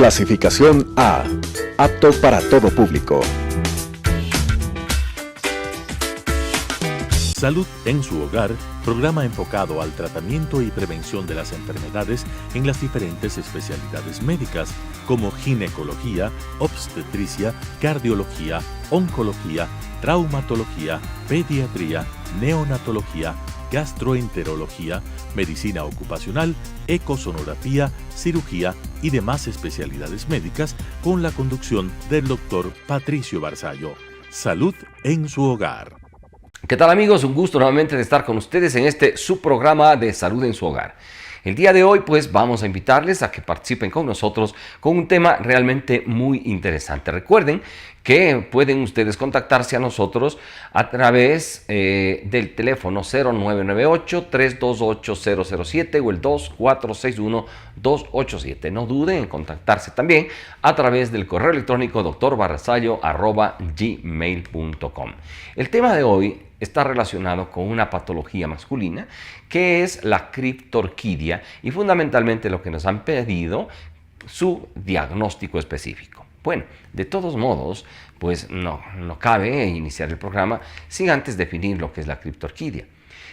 Clasificación A. Apto para todo público. Salud en su hogar, programa enfocado al tratamiento y prevención de las enfermedades en las diferentes especialidades médicas, como ginecología, obstetricia, cardiología, oncología, traumatología, pediatría, neonatología, gastroenterología, medicina ocupacional, ecosonografía, cirugía y demás especialidades médicas, con la conducción del Dr. Patricio Barzallo. Salud en su hogar. ¿Qué tal, amigos? Un gusto nuevamente de estar con ustedes en este subprograma de Salud en su hogar. El día de hoy pues vamos a invitarles a que participen con nosotros con un tema realmente muy interesante. Recuerden que pueden ustedes contactarse a nosotros a través del teléfono 0998-328-007 o el 2461-287. No duden en contactarse también a través del correo electrónico drbarzallo@gmail.com. El tema de hoy está relacionado con una patología masculina que es la criptorquidia y fundamentalmente lo que nos han pedido, su diagnóstico específico. Bueno, de todos modos, pues no cabe iniciar el programa sin antes definir lo que es la criptorquidia.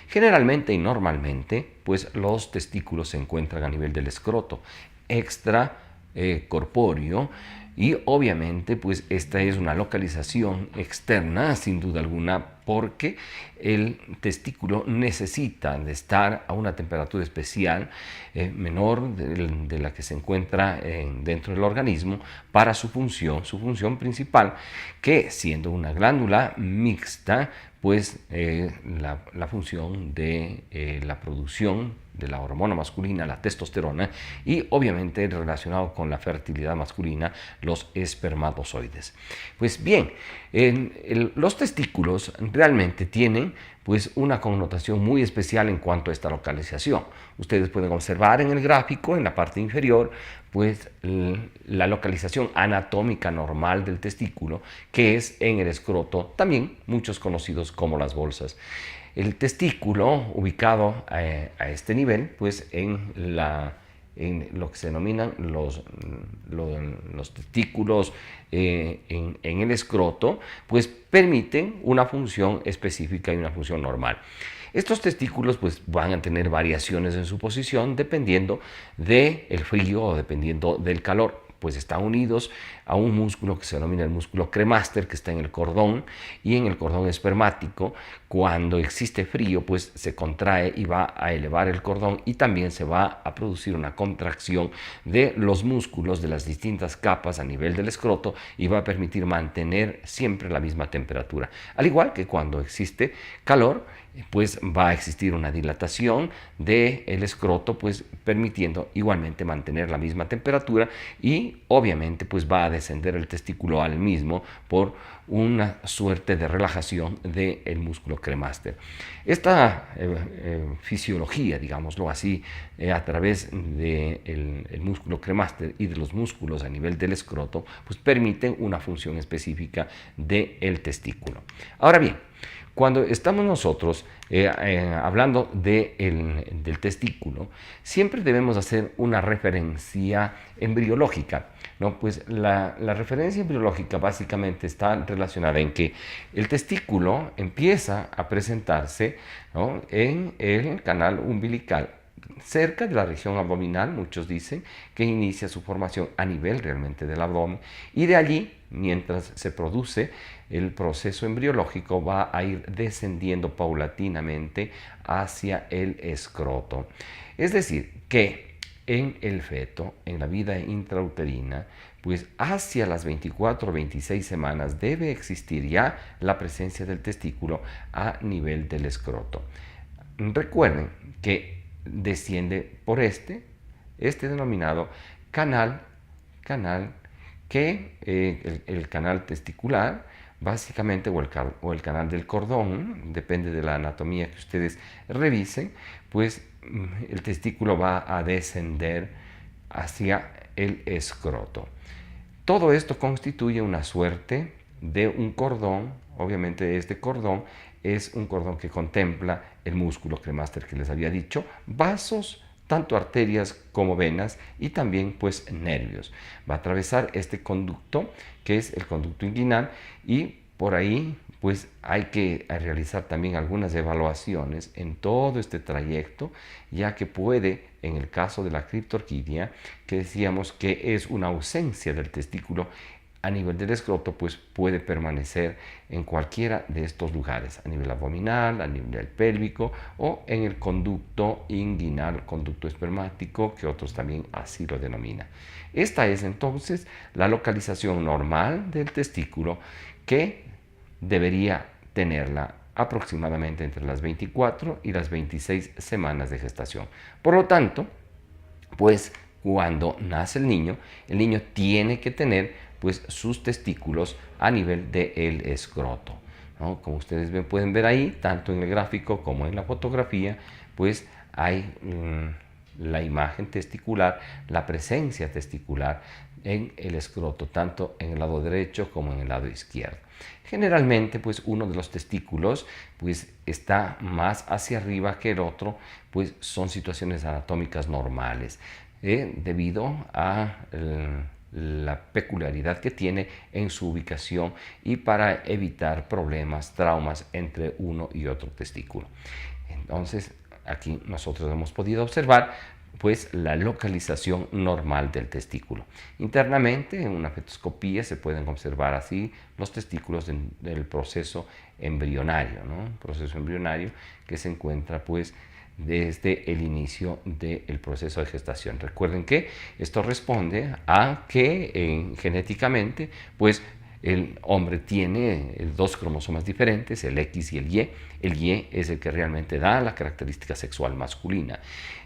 Generalmente y normalmente, pues los testículos se encuentran a nivel del escroto, extracorpóreo, y obviamente pues esta es una localización externa sin duda alguna, porque el testículo necesita de estar a una temperatura especial menor de la que se encuentra dentro del organismo para su función principal, que siendo una glándula mixta, pues la función de la producción de la hormona masculina, la testosterona, y obviamente relacionado con la fertilidad masculina, los espermatozoides. Pues bien, los testículos realmente tienen pues una connotación muy especial en cuanto a esta localización. Ustedes pueden observar en el gráfico, en la parte inferior, pues la localización anatómica normal del testículo, que es en el escroto, también muchos conocidos como las bolsas. El testículo ubicado a este nivel, pues en lo que se denominan los testículos en el escroto, pues permiten una función específica y una función normal. Estos testículos pues van a tener variaciones en su posición dependiendo del frío o dependiendo del calor, pues están unidos a un músculo que se denomina el músculo cremaster, que está en el cordón, y en el cordón espermático, cuando existe frío, pues se contrae y va a elevar el cordón, y también se va a producir una contracción de los músculos de las distintas capas a nivel del escroto y va a permitir mantener siempre la misma temperatura. Al igual que cuando existe calor, pues va a existir una dilatación del escroto, pues permitiendo igualmente mantener la misma temperatura, y obviamente pues va a descender el testículo al mismo por una suerte de relajación del músculo cremaster. Esta fisiología, digámoslo así, a través del músculo cremaster y de los músculos a nivel del escroto, pues permiten una función específica del testículo. Ahora bien, cuando estamos nosotros hablando del testículo, siempre debemos hacer una referencia embriológica, ¿no? Pues la referencia embriológica básicamente está relacionada en que el testículo empieza a presentarse, ¿no?, en el canal umbilical, cerca de la región abdominal. Muchos dicen que inicia su formación a nivel realmente del abdomen, y de allí, mientras se produce el proceso embriológico, va a ir descendiendo paulatinamente hacia el escroto. Es decir, que en el feto, en la vida intrauterina, pues hacia las 24 o 26 semanas debe existir ya la presencia del testículo a nivel del escroto. Recuerden que desciende por este denominado canal que el canal testicular, básicamente, o el canal del cordón, depende de la anatomía que ustedes revisen, pues el testículo va a descender hacia el escroto. Todo esto constituye una suerte de un cordón. Obviamente este cordón es un cordón que contempla el músculo cremaster que les había dicho, vasos tanto arterias como venas y también pues nervios. Va a atravesar este conducto que es el conducto inguinal y por ahí pues hay que realizar también algunas evaluaciones en todo este trayecto, ya que puede, en el caso de la criptorquidia, que decíamos que es una ausencia del testículo a nivel del escroto, pues puede permanecer en cualquiera de estos lugares, a nivel abdominal, a nivel pélvico o en el conducto inguinal, conducto espermático, que otros también así lo denominan. Esta es entonces la localización normal del testículo, que debería tenerla aproximadamente entre las 24 y las 26 semanas de gestación. Por lo tanto, pues cuando nace el niño tiene que tener pues sus testículos a nivel del escroto, ¿no? Como ustedes pueden ver ahí, tanto en el gráfico como en la fotografía, pues hay la imagen testicular, la presencia testicular en el escroto, tanto en el lado derecho como en el lado izquierdo. Generalmente, pues uno de los testículos pues está más hacia arriba que el otro, pues son situaciones anatómicas normales, debido a la peculiaridad que tiene en su ubicación y para evitar problemas, traumas entre uno y otro testículo. Entonces, aquí nosotros hemos podido observar pues la localización normal del testículo. Internamente, en una fetoscopía se pueden observar así los testículos del proceso embrionario, ¿no? Proceso embrionario que se encuentra pues desde el inicio del proceso de gestación. Recuerden que esto responde a que genéticamente pues el hombre tiene dos cromosomas diferentes, el X y el Y. El Y es el que realmente da la característica sexual masculina.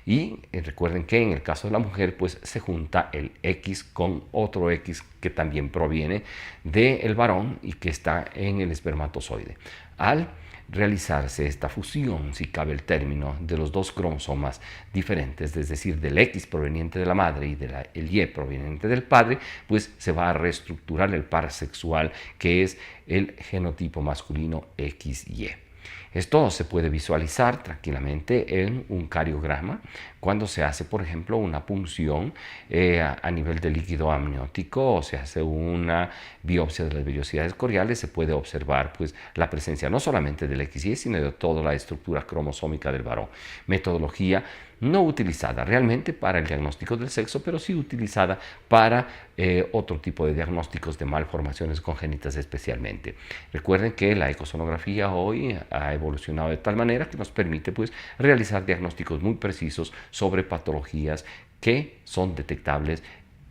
Y recuerden que en el caso de la mujer, pues se junta el X con otro X que también proviene del varón y que está en el espermatozoide. Al realizarse esta fusión, si cabe el término, de los dos cromosomas diferentes, es decir, del X proveniente de la madre y del Y proveniente del padre, pues se va a reestructurar el par sexual, que es el genotipo masculino XY. Esto se puede visualizar tranquilamente en un cariograma cuando se hace, por ejemplo, una punción a nivel de líquido amniótico o se hace una biopsia de las vellosidades coriales. Se puede observar pues, la presencia no solamente del XY, sino de toda la estructura cromosómica del varón. Metodología no utilizada realmente para el diagnóstico del sexo, pero sí utilizada para otro tipo de diagnósticos de malformaciones congénitas especialmente. Recuerden que la ecosonografía hoy ha evolucionado de tal manera que nos permite pues, realizar diagnósticos muy precisos sobre patologías que son detectables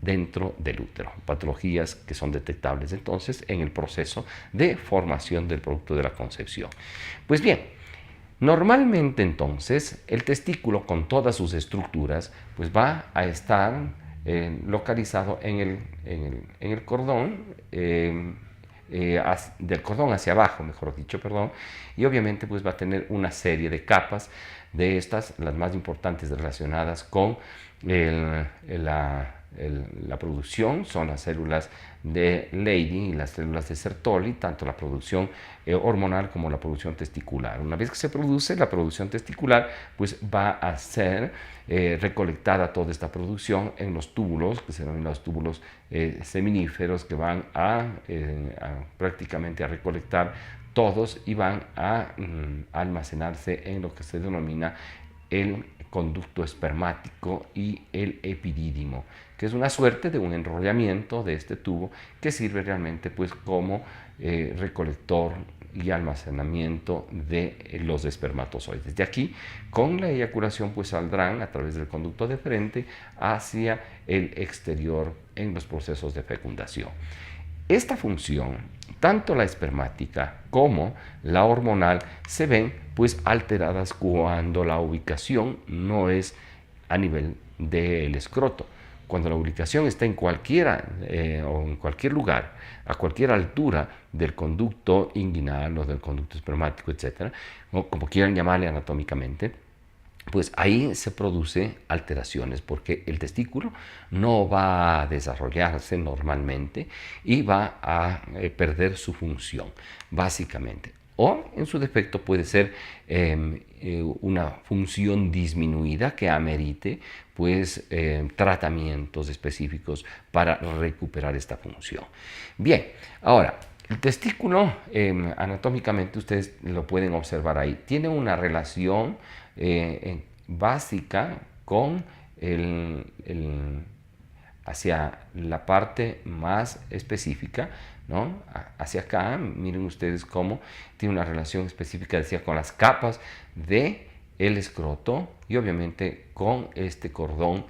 dentro del útero, patologías que son detectables entonces en el proceso de formación del producto de la concepción. Pues bien, normalmente entonces el testículo con todas sus estructuras pues va a estar localizado en el cordón, del cordón hacia abajo, mejor dicho, perdón, y obviamente pues va a tener una serie de capas de estas, las más importantes relacionadas con la producción, son las células de Leydig y las células de Sertoli, tanto la producción hormonal como la producción testicular. Una vez que se produce la producción testicular, pues va a ser recolectada toda esta producción en los túbulos, que se denominan los túbulos seminíferos, que van prácticamente a recolectar todos y van a almacenarse en lo que se denomina el conducto espermático y el epidídimo, que es una suerte de un enrollamiento de este tubo que sirve realmente pues como recolector y almacenamiento de los espermatozoides. De aquí, con la eyaculación, pues saldrán a través del conducto deferente hacia el exterior en los procesos de fecundación. Esta función, tanto la espermática como la hormonal, se ven pues alteradas cuando la ubicación no es a nivel del escroto. Cuando la ubicación está en cualquiera o en cualquier lugar, a cualquier altura del conducto inguinal o del conducto espermático, etcétera, o como quieran llamarle anatómicamente, pues ahí se produce alteraciones porque el testículo no va a desarrollarse normalmente y va a perder su función, básicamente. o en su defecto puede ser una función disminuida que amerite pues tratamientos específicos para recuperar esta función. Bien, ahora el testículo anatómicamente ustedes lo pueden observar ahí, tiene una relación básica con hacia la parte más específica, ¿no? Hacia acá, miren ustedes cómo tiene una relación específica, decía, con las capas del escroto y obviamente con este cordón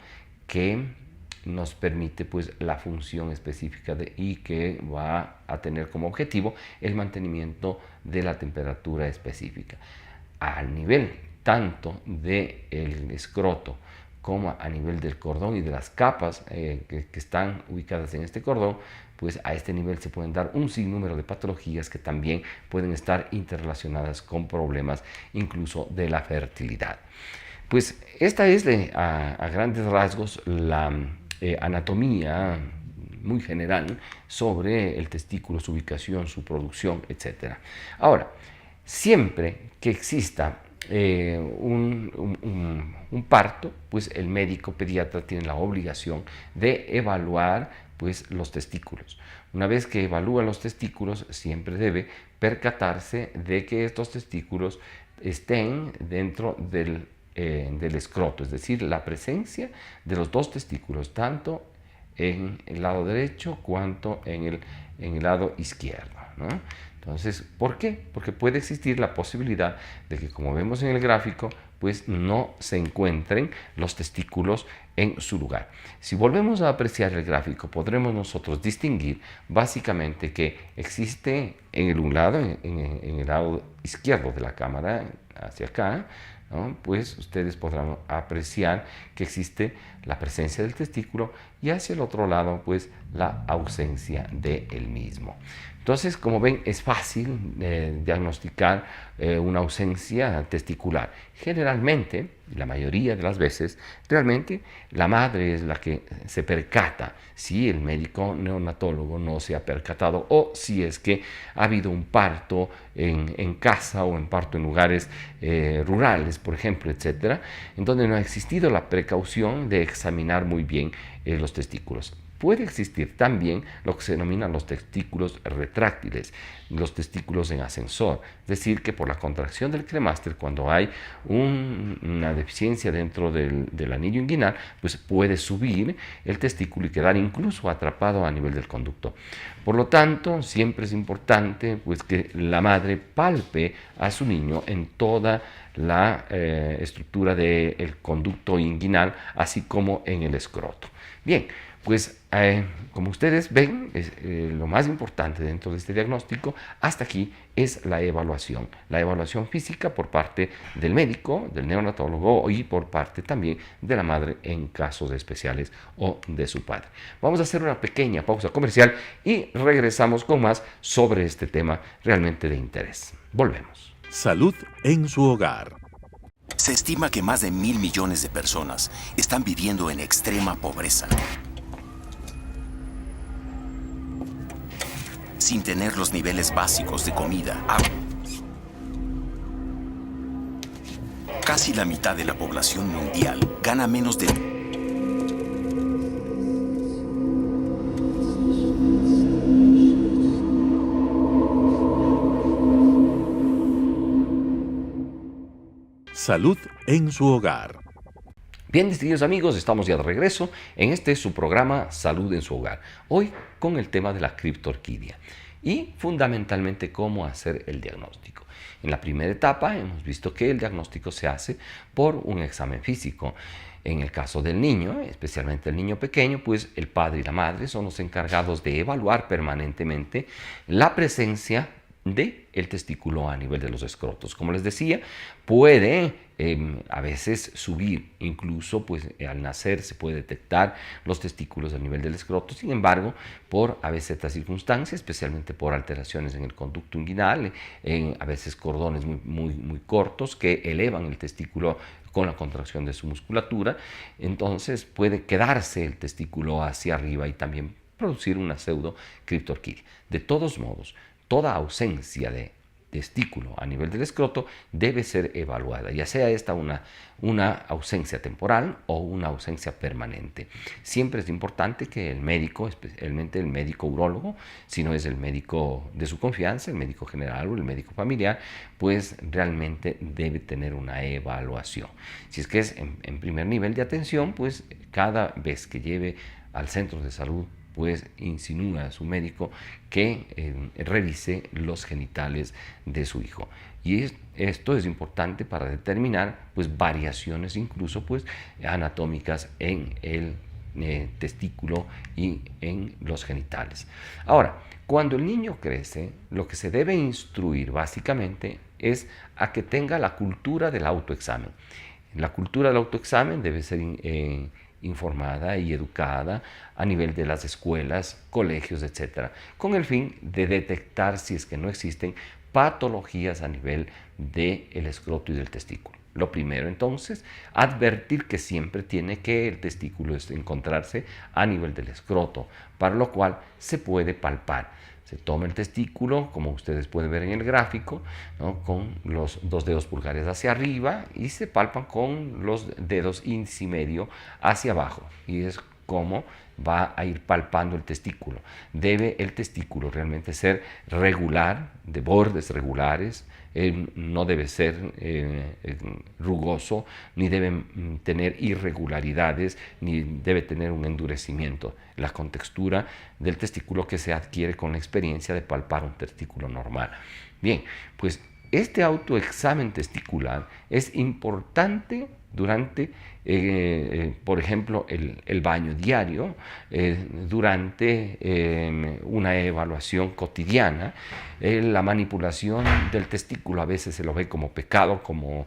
que nos permite pues la función específica y que va a tener como objetivo el mantenimiento de la temperatura específica. Al nivel tanto del escroto como a nivel del cordón y de las capas que están ubicadas en este cordón, pues a este nivel se pueden dar un sinnúmero de patologías que también pueden estar interrelacionadas con problemas incluso de la fertilidad. Pues esta es a grandes rasgos la anatomía muy general sobre el testículo, su ubicación, su producción, etc. Ahora, siempre que exista un parto, pues el médico pediatra tiene la obligación de evaluar pues los testículos. Una vez que evalúa los testículos, siempre debe percatarse de que estos testículos estén dentro del escroto, es decir, la presencia de los dos testículos, tanto en el lado derecho cuanto en el lado izquierdo, ¿no? Entonces, ¿por qué? Porque puede existir la posibilidad de que, como vemos en el gráfico, pues no se encuentren los testículos en su lugar. Si volvemos a apreciar el gráfico, podremos nosotros distinguir básicamente que existe en el lado izquierdo de la cámara, hacia acá, ¿no? Pues ustedes podrán apreciar que existe la presencia del testículo y hacia el otro lado, pues la ausencia del mismo. Entonces, como ven, es fácil diagnosticar una ausencia testicular. Generalmente, la mayoría de las veces, realmente la madre es la que se percata si el médico neonatólogo no se ha percatado o si es que ha habido un parto en casa o un parto en lugares rurales, por ejemplo, etcétera, en donde no ha existido la precaución de examinar muy bien los testículos. Puede existir también lo que se denominan los testículos retráctiles, los testículos en ascensor, es decir, que por la contracción del cremáster, cuando hay una deficiencia dentro del anillo inguinal, pues puede subir el testículo y quedar incluso atrapado a nivel del conducto. Por lo tanto, siempre es importante pues, que la madre palpe a su niño en toda la estructura del conducto inguinal, así como en el escroto. Bien, pues como ustedes ven, lo más importante dentro de este diagnóstico hasta aquí es la evaluación física por parte del médico, del neonatólogo y por parte también de la madre en casos especiales o de su padre. Vamos a hacer una pequeña pausa comercial y regresamos con más sobre este tema realmente de interés. Volvemos. Salud en su hogar. Se estima que más de 1.000 millones de personas están viviendo en extrema pobreza, sin tener los niveles básicos de comida, agua. Casi la mitad de la población mundial gana menos de Salud en su hogar. Bien, distinguidos amigos, estamos ya de regreso en su programa Salud en su hogar. Hoy con el tema de la criptorquidia y fundamentalmente cómo hacer el diagnóstico. En la primera etapa hemos visto que el diagnóstico se hace por un examen físico. En el caso del niño, especialmente el niño pequeño, pues el padre y la madre son los encargados de evaluar permanentemente la presencia del testículo a nivel de los escrotos. Como les decía, puede a veces subir, incluso pues al nacer se puede detectar los testículos a nivel del escroto. Sin embargo, por a veces estas circunstancias, especialmente por alteraciones en el conducto inguinal, a veces cordones muy cortos que elevan el testículo con la contracción de su musculatura, entonces puede quedarse el testículo hacia arriba y también producir una pseudo criptorquidia. De todos modos, toda ausencia de testículo a nivel del escroto debe ser evaluada, ya sea esta una ausencia temporal o una ausencia permanente. Siempre es importante que el médico, especialmente el médico urólogo, si no es el médico de su confianza, el médico general o el médico familiar, pues realmente debe tener una evaluación. Si es que es en primer nivel de atención, pues cada vez que lleve al centro de salud, pues insinúa a su médico que revise los genitales de su hijo. Y esto es importante para determinar pues variaciones incluso pues anatómicas en el testículo y en los genitales. Ahora, cuando el niño crece, lo que se debe instruir básicamente es a que tenga la cultura del autoexamen. La cultura del autoexamen debe ser informada y educada a nivel de las escuelas, colegios, etcétera, con el fin de detectar si es que no existen patologías a nivel del escroto y del testículo. Lo primero, entonces, advertir que siempre tiene que el testículo encontrarse a nivel del escroto, para lo cual se puede palpar. Se toma el testículo, como ustedes pueden ver en el gráfico, ¿no?, con los 2 dedos pulgares hacia arriba y se palpan con los dedos índice y medio hacia abajo. Y es como va a ir palpando el testículo. Debe el testículo realmente ser regular, de bordes regulares, no debe ser rugoso, ni debe tener irregularidades, ni debe tener un endurecimiento. La contextura del testículo que se adquiere con la experiencia de palpar un testículo normal. Bien, pues este autoexamen testicular es importante durante, por ejemplo, el baño diario, durante una evaluación cotidiana. La manipulación del testículo a veces se lo ve como pecado, como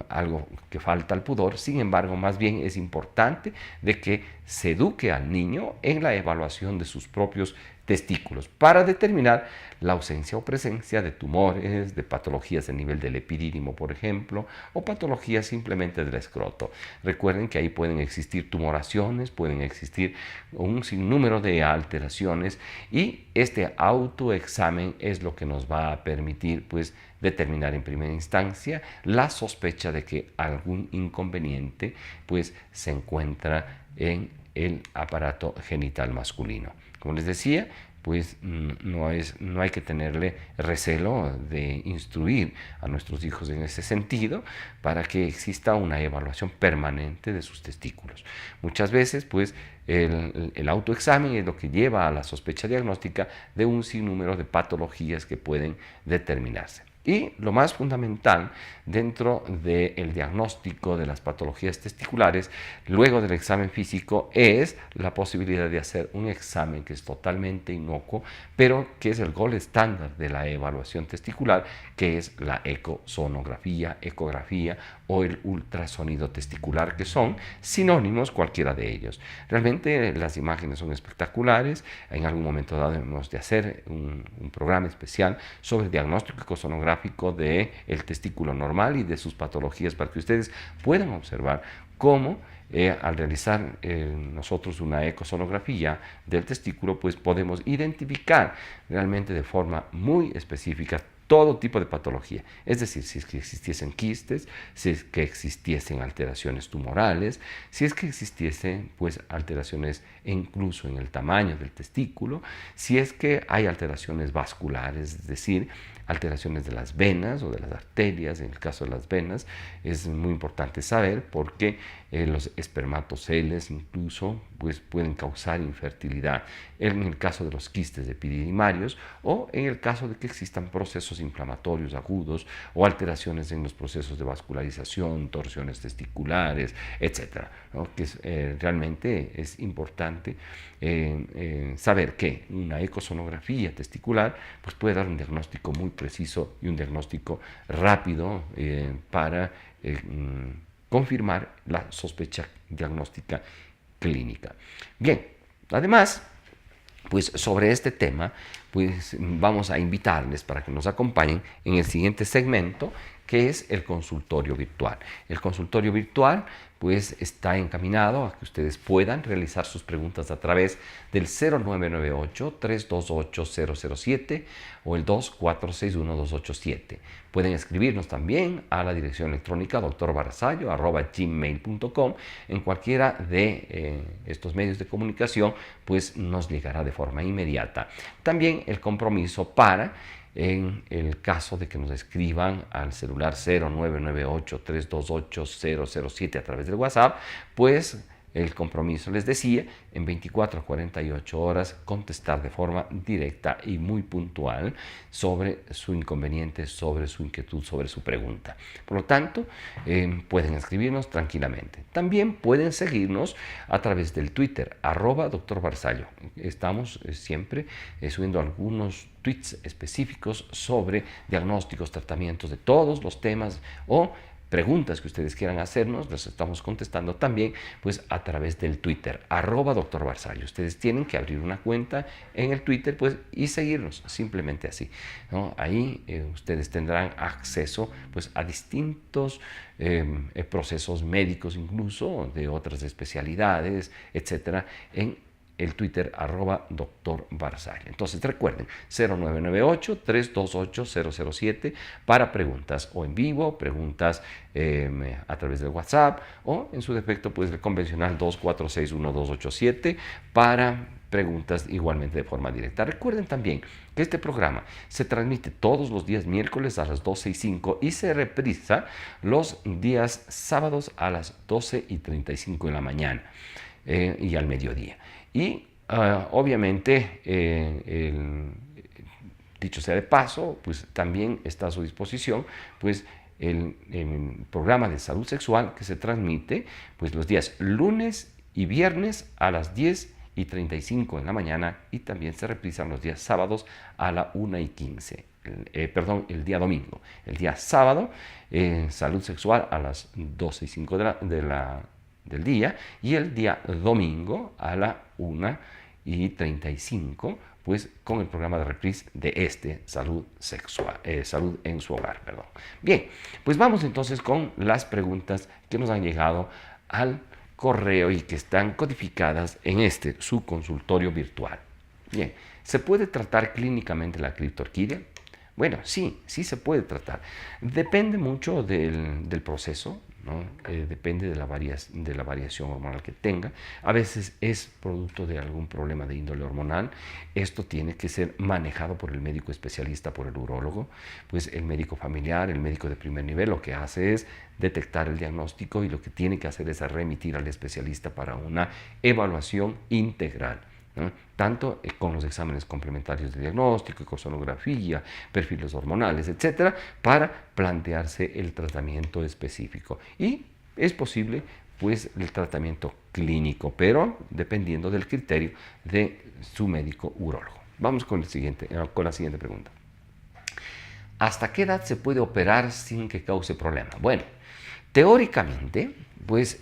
algo que falta al pudor. Sin embargo, más bien es importante de que se eduque al niño en la evaluación de sus propios testículos para determinar la ausencia o presencia de tumores, de patologías a nivel del epidídimo, por ejemplo, o patologías simplemente del escroto. Recuerden que ahí pueden existir tumoraciones, pueden existir un sinnúmero de alteraciones, y este autoexamen es lo que nos va a permitir pues determinar en primera instancia la sospecha de que algún inconveniente pues se encuentra en el aparato genital masculino. Como les decía, pues no hay que tenerle recelo de instruir a nuestros hijos en ese sentido para que exista una evaluación permanente de sus testículos. Muchas veces, pues, el autoexamen es lo que lleva a la sospecha diagnóstica de un sinnúmero de patologías que pueden determinarse. Y lo más fundamental dentro del diagnóstico de las patologías testiculares, luego del examen físico, es la posibilidad de hacer un examen que es totalmente inocuo, pero que es el gold estándar de la evaluación testicular, que es la ecosonografía, ecografía o el ultrasonido testicular, que son sinónimos cualquiera de ellos. Realmente las imágenes son espectaculares. En algún momento dado hemos de hacer un programa especial sobre el diagnóstico ecosonográfico del testículo normal y de sus patologías, para que ustedes puedan observar cómo al realizar nosotros una ecosonografía del testículo, pues podemos identificar realmente de forma muy específica todo tipo de patología. Es decir, si es que existiesen quistes, si es que existiesen alteraciones tumorales, si es que existiesen pues alteraciones incluso en el tamaño del testículo, si es que hay alteraciones vasculares, es decir, alteraciones de las venas o de las arterias. En el caso de las venas es muy importante saber porque los espermatoceles incluso pues pueden causar infertilidad en el caso de los quistes epididimarios, o en el caso de que existan procesos inflamatorios agudos o alteraciones en los procesos de vascularización, torsiones testiculares, etcétera, ¿no? Que realmente es importante saber que una ecosonografía testicular pues puede dar un diagnóstico muy preciso y un diagnóstico rápido para confirmar la sospecha diagnóstica clínica. Bien, además, pues sobre este tema, pues vamos a invitarles para que nos acompañen en el siguiente segmento, que es el consultorio virtual. El consultorio virtual pues está encaminado a que ustedes puedan realizar sus preguntas a través del 0998-328-007 o el 2461-287. Pueden escribirnos también a la dirección electrónica drbarzallo@gmail.com. En cualquiera de estos medios de comunicación pues nos llegará de forma inmediata. También el compromiso para, en el caso de que nos escriban al celular 0998-328-007 a través del WhatsApp, pues el compromiso, les decía, en 24 a 48 horas contestar de forma directa y muy puntual sobre su inconveniente, sobre su inquietud, sobre su pregunta. Por lo tanto, pueden escribirnos tranquilamente. También pueden seguirnos a través del Twitter, @Dr. Barzallo. Estamos siempre subiendo algunos tweets específicos sobre diagnósticos, tratamientos de todos los temas o preguntas que ustedes quieran hacernos, las estamos contestando también pues a través del Twitter, @Dr. Barzallo. Ustedes tienen que abrir una cuenta en el Twitter pues y seguirnos, simplemente así, ¿no? Ahí ustedes tendrán acceso pues a distintos procesos médicos, incluso de otras especialidades, etcétera, en el Twitter @Dr. Barzallo. Entonces recuerden, 0998-328-007 para preguntas o en vivo, preguntas a través del WhatsApp o en su defecto pues el convencional 2461-287 para preguntas igualmente de forma directa. Recuerden también que este programa se transmite todos los días miércoles a las 12:05 y se reprisa los días sábados a las 12:35 de la mañana y al mediodía. Y obviamente, dicho sea de paso, pues también está a su disposición pues el programa de salud sexual que se transmite pues los días lunes y viernes a las 10:35 de la mañana y también se reprisan los días sábados a la 1:15. El día domingo. El día sábado, salud sexual a las 12:05 del día y el día domingo a la 1:35 pues con el programa de reprise de salud sexual, salud en su hogar, perdón. Bien, pues vamos entonces con las preguntas que nos han llegado al correo y que están codificadas en su consultorio virtual. Bien, ¿se puede tratar clínicamente la criptorquidia? Bueno, sí se puede tratar. Depende mucho del proceso, ¿no? Depende de la variación hormonal que tenga. A veces es producto de algún problema de índole hormonal. Esto tiene que ser manejado por el médico especialista, por el urólogo. Pues el médico familiar, el médico de primer nivel, lo que hace es detectar el diagnóstico y lo que tiene que hacer es remitir al especialista para una evaluación integral, ¿no? Tanto con los exámenes complementarios de diagnóstico, ecosonografía, perfiles hormonales, etcétera, para plantearse el tratamiento específico. Y es posible, pues, el tratamiento clínico, pero dependiendo del criterio de su médico urólogo. Vamos con la siguiente pregunta. ¿Hasta qué edad se puede operar sin que cause problema? Bueno, teóricamente, pues,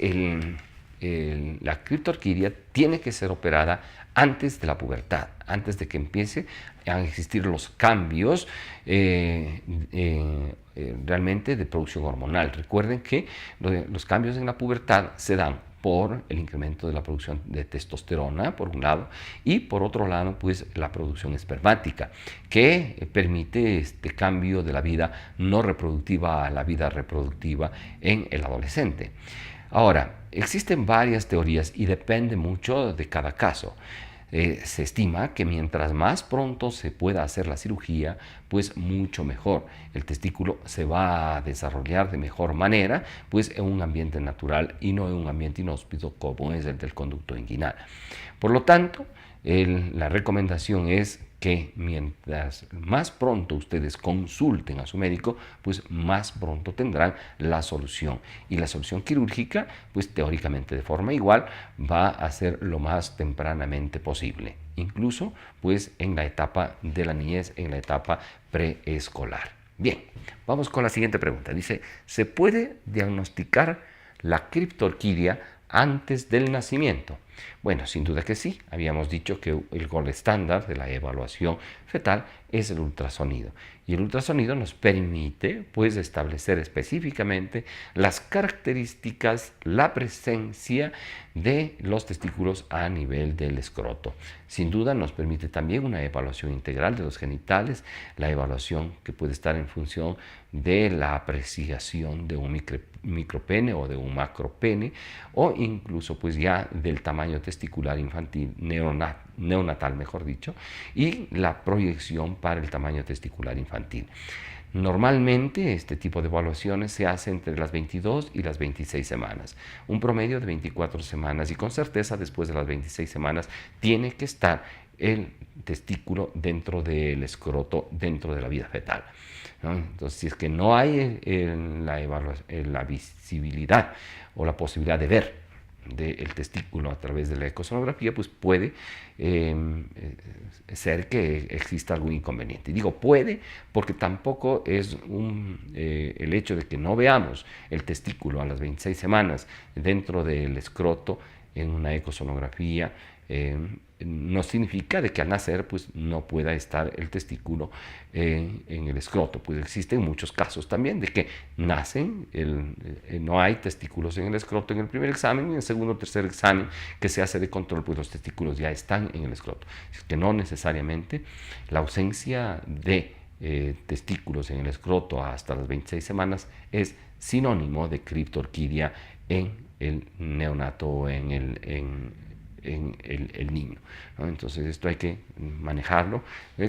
la criptorquidia tiene que ser operada antes de la pubertad, antes de que empiece a existir los cambios realmente de producción hormonal. Recuerden que los cambios en la pubertad se dan por el incremento de la producción de testosterona, por un lado, y por otro lado, pues la producción espermática, que permite este cambio de la vida no reproductiva a la vida reproductiva en el adolescente. Ahora, existen varias teorías y depende mucho de cada caso. Se estima que mientras más pronto se pueda hacer la cirugía, pues mucho mejor. El testículo se va a desarrollar de mejor manera, pues en un ambiente natural y no en un ambiente inhóspito como es el del conducto inguinal. Por lo tanto, la recomendación es que mientras más pronto ustedes consulten a su médico, pues más pronto tendrán la solución. Y la solución quirúrgica, pues teóricamente de forma igual, va a ser lo más tempranamente posible. Incluso, pues en la etapa de la niñez, en la etapa preescolar. Bien, vamos con la siguiente pregunta. Dice, ¿se puede diagnosticar la criptorquidia antes del nacimiento? Bueno, sin duda que sí. Habíamos dicho que el gold estándar de la evaluación fetal es el ultrasonido. Y el ultrasonido nos permite, pues, establecer específicamente las características, la presencia de los testículos a nivel del escroto. Sin duda nos permite también una evaluación integral de los genitales, la evaluación que puede estar en función de la apreciación de un micropene o de un macropene, o incluso pues ya del tamaño testicular infantil, neonatal mejor dicho, y la proyección para el tamaño testicular infantil. Normalmente este tipo de evaluaciones se hace entre las 22 y las 26 semanas, un promedio de 24 semanas, y con certeza después de las 26 semanas tiene que estar el testículo dentro del escroto, dentro de la vida fetal, ¿no? Entonces, si es que no hay la visibilidad o la posibilidad de ver del testículo a través de la ecosonografía, pues puede ser que exista algún inconveniente. Digo puede porque tampoco es el hecho de que no veamos el testículo a las 26 semanas dentro del escroto en una ecosonografía, no significa de que al nacer pues no pueda estar el testículo en el escroto. Pues existen muchos casos también de que nacen, no hay testículos en el escroto en el primer examen, y en el segundo o tercer examen que se hace de control, pues los testículos ya están en el escroto. Es que no necesariamente la ausencia de testículos en el escroto hasta las 26 semanas es sinónimo de criptorquidia en el neonato o en el niño, ¿no? Entonces esto hay que manejarlo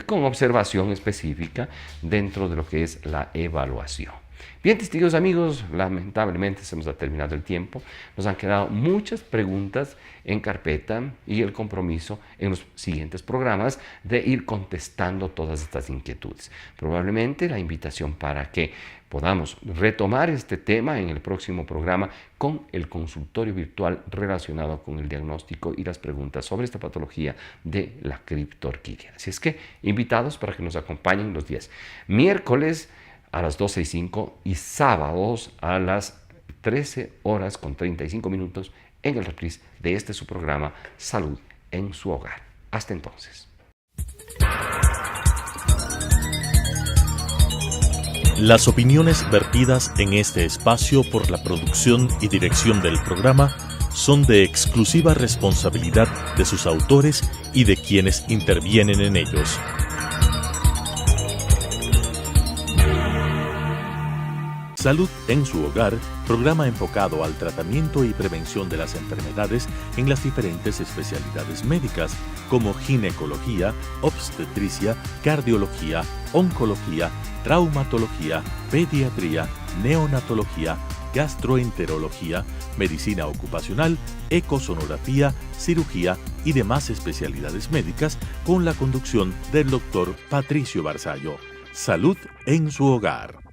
con observación específica dentro de lo que es la evaluación. Bien, testigos amigos, lamentablemente se nos ha terminado el tiempo. Nos han quedado muchas preguntas en carpeta y el compromiso en los siguientes programas de ir contestando todas estas inquietudes. Probablemente la invitación para que podamos retomar este tema en el próximo programa con el consultorio virtual relacionado con el diagnóstico y las preguntas sobre esta patología de la criptorquidia. Así es que invitados para que nos acompañen los días miércoles a las 12:05 y sábados a las 13:35 en el reprise de este su programa Salud en su Hogar. Hasta entonces. Las opiniones vertidas en este espacio por la producción y dirección del programa son de exclusiva responsabilidad de sus autores y de quienes intervienen en ellos. Salud en su Hogar, programa enfocado al tratamiento y prevención de las enfermedades en las diferentes especialidades médicas, como ginecología, obstetricia, cardiología, oncología, traumatología, pediatría, neonatología, gastroenterología, medicina ocupacional, ecosonografía, cirugía y demás especialidades médicas, con la conducción del Dr. Patricio Barzallo. Salud en su Hogar.